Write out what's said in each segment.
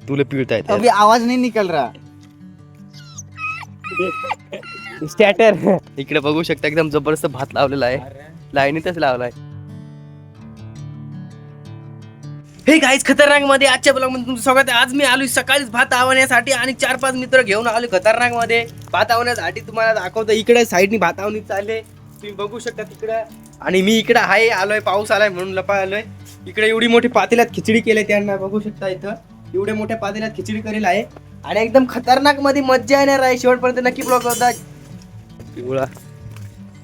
तुला पिळता येते अभी आवाज नहीं निकल रहा. स्टॅटर. इकडे बघू शकता एकदम जबरदस्त भात लावलेला आहे, लाईनीतच लावलाय. हे गाईज खतरनाक मध्ये आजच्या ब्लॉग मध्ये तुमचं स्वागत आहे. आज मी आलोय सकाळीच भात आवण्यासाठी आणि 4-5 मित्र घेऊन आलोय खतरनाक मध्ये भात आवण्यासाठी. तुम्हाला दाखवतो इकडे साईडनी भात आवणी चालले, तुम्ही बघू शकता तिकडे. आणि मी इकडे आहे, आलोय, पाऊस आलाय म्हणून लपा आलोय. इकडे एवढी मोठी पातेल्यात खिचडी केली त्यांना बघू शकता. इथं एवढ्या मोठ्या पातेल्यात खिचडी करेल आहे आणि एकदम खतरनाक मध्ये मज्जा येणार आहे. शेवटपर्यंत नक्की ब्लॉग होता. पिवळा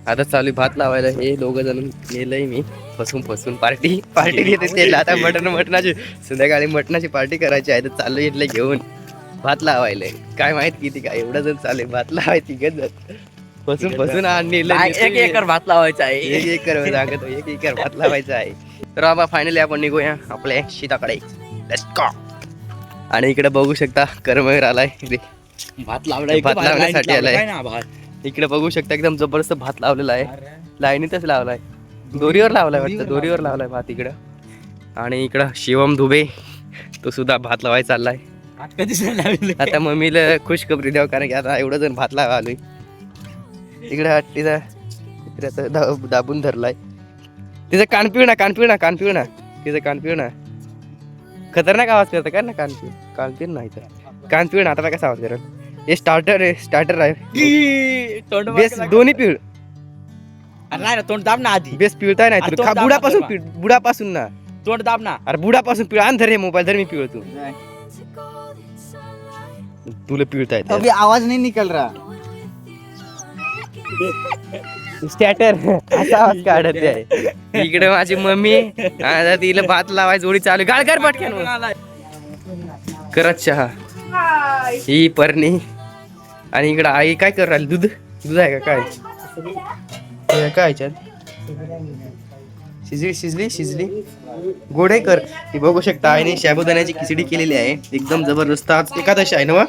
आता चालू भात लावायला. हे दोघं जण नेलंय मी फसून पार्टी घेते ते. आता मटणाची संध्याकाळी मटणाची पार्टी करायची आहे, तर चालू इथलं घेऊन भात लावायला. काय माहित किती काय एवढं जण चालेल भात लावायची गज फसून आणि एक एकर भात लावायचा आहे. 1 एकर सांगतो, 1 एकर भात लावायचा आहे. तर बाबा फायनली आपण निघूया आपल्या शेताकडे. Let's go. आणि इकडे बघू शकता कर्मवीर आलाय, भात लावलाय, भात लावण्यासाठी आलाय. इकडे बघू शकता एकदम जबरदस्त भात लावलेला आहे, लाईनीतच लावलाय. दोरीवर लावलाय वाटतं, दोरीवर लावलाय भात इकडं. आणि इकडं शिवम दुबे तो सुद्धा भात लावायला चाललाय. आता मम्मीला खुशखबरी द्यावं, कारण की आता एवढं जण भात लावा आलोय. इकडे तिथं दाबून धरलाय. तिचं कान पिऊ ना तिचं कान पिऊ ना. खतरनाक आवाज करतं काय ना कान पिऊ नाही तर कान पिऊ ना. आता कसा आवाज करेल. हे स्टार्टर आहे बेस दोन्ही पिळ. नाही ना, तोंड दाब ना आधी. बेस पिळताय नाही अरे तर तोंड दाब ना बुडापासून परवा. पिळ, बुडापासून ना. तोंड दाब ना. अरे बुडापासून पिळ. आण धर हे मोबाईल, धर मी पिळतो. तुला पिळता येते. अभी आवाज नहीं निकल रहा. स्टॅटर असा आवाज काढत आहे. इकडे माझी मम्मी आता तिला भात लावाय जोडी चालू. गाळकर पटकन करत चहा. ही परणी. आणि इकडे आई काय कर राहिली. दूध आहे का काय शिजली गोडे कर. ही बघू शकता आईने साबुदाण्याची खिचडी केलेली आहे, एकदम जबरदस्त. आज एकादशी आहे ना,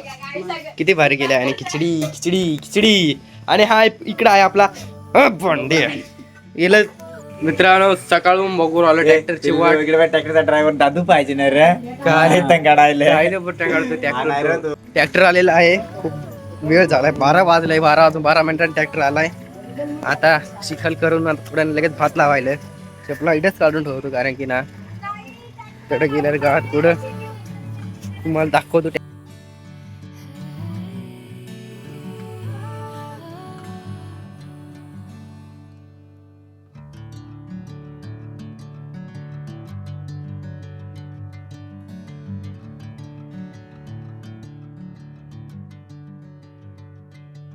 किती भारी केली आहे. आणि खिचडी. आणि हा इकडे आहे आपला बंडे. याला मित्रांनो सकाळून बघून आलो ट्रॅक्टरची वाट. ट्रॅक्टरचा ड्रायव्हर दादू पाहिजे ना रे. काय काढायला ट्रॅक्टर आलेला आहे. खूप वेळ झालाय, 12 वाजलाय. 12 मिनिटांनी ट्रॅक्टर आलाय. आता चिखल करून थोड्या लगेच भात लावायला. चपला इथेच काढून ठेवतो, कारण की ना तिकडे गेल्यावर गावात पुढं तुम्हाला दाखवतो.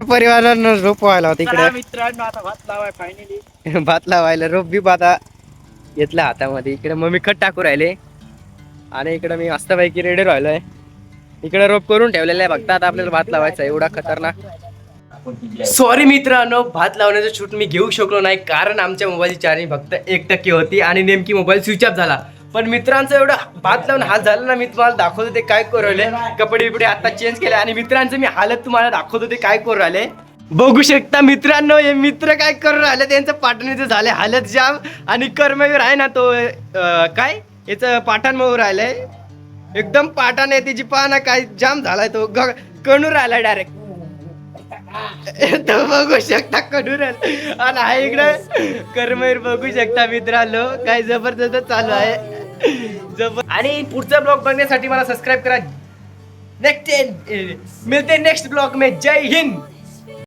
परिवारानं रोप व्हायला होता इकडे. मित्रांनो, आता भात लावाय फायनली. भात लावायला रोप बी आता घेतला हातामध्ये. इकडे मम्मी खत टाकू राहिले आणि इकडे मी मस्तपैकी रेडी राहिलोय. इकडे रोप करून ठेवलेला आहे, बघता आता आपल्याला भात लावायचा. एवढा खतरनाक. सॉरी मित्रांनो, भात लावण्याचं शूट मी घेऊ शकलो नाही, कारण आमच्या मोबाईलची चार्जिंग फक्त 1% होती आणि नेमकी मोबाईल स्विच ऑफ झाला. पण मित्रांचं एवढं भात लावून हात झाला ना, मी तुम्हाला दाखवतो ते काय करू राहिले. कपडे बिपडे आता चेंज केले आणि मित्रांचं मी हालत तुम्हाला दाखवतो ते काय करू राहिले. बघू शकता मित्रांनो, हे मित्र काय करू राहिले. त्यांचं पाठणीचं झाले हालत जाम. आणि कर्मवीर आहे ना, तो काय याचं पाठाण मऊ राहिलंय, एकदम पाठाण आहे त्याची. पाना काय जाम झालाय, तो कणू राहिलाय डायरेक्ट. तो बघू शकता कडू राहिला. आणि हा इकडे कर्मवीर बघू शकता मित्रांनो, काय जबरदस्त चालू आहे. आणि पुढचा ब्लॉग बघण्यासाठी मला सबस्क्राईब करा. मिळते नेक्स्ट ब्लॉग में. जय हिंद.